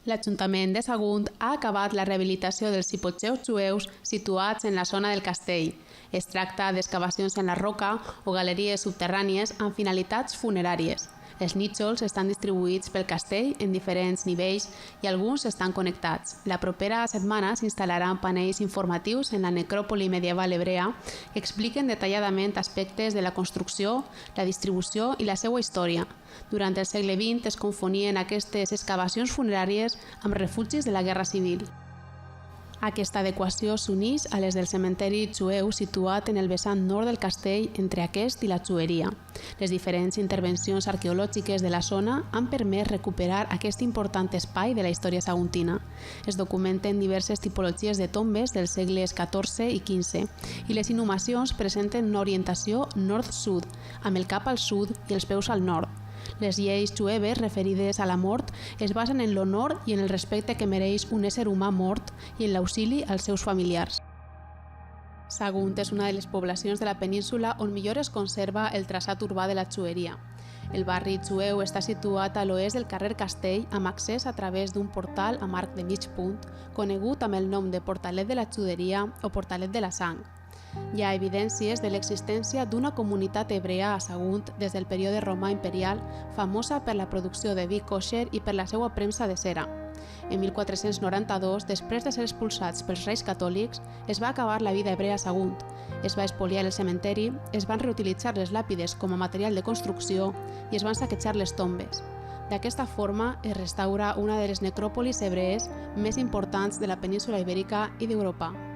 L'Ajuntament de Sagunt ha acabat la rehabilitació dels hipotxeus jueus situats en la zona del castell. Es tracta d'excavacions en la roca o galeries subterrànies amb finalitats funeràries. Els nínxols estan distribuïts pel castell en diferents nivells i alguns estan connectats. La propera setmana s'instal·laran panells informatius en la necròpoli medieval hebrea que expliquen detalladament aspectes de la construcció, la distribució i la seva història. Durant el segle XX es confonien aquestes excavacions funeràries amb refugis de la Guerra Civil. Aquesta adequació s'uneix a les del cementeri jueu situat en el vessant nord del castell entre aquest i la jueria. Les diferents intervencions arqueològiques de la zona han permès recuperar aquest important espai de la història saguntina. Es documenten diverses tipologies de tombes dels segles XIV i XV i les inhumacions presenten una orientació nord-sud, amb el cap al sud i els peus al nord. Les lleis jueves referides a la mort es basen en l'honor i en el respecte que mereix un ésser humà mort i en l'auxili als seus familiars. Sagunt és una de les poblacions de la península on millor es conserva el traçat urbà de la jueria. El barri jueu està situat a l'oest del carrer Castell amb accés a través d'un portal amb arc de mig punt, conegut amb el nom de Portalet de la Juderia o Portalet de la Sang. Hi ha evidències de l'existència d'una comunitat hebrea a Sagunt des del període romà imperial, famosa per la producció de vi kosher i per la seva premsa de cera. En 1492, després de ser expulsats pels reis catòlics, es va acabar la vida hebrea a Sagunt. Es va espoliar el cementeri, es van reutilitzar les làpides com a material de construcció i es van saquejar les tombes. D'aquesta forma es restaura una de les necròpolis hebrees més importants de la península ibèrica i d'Europa.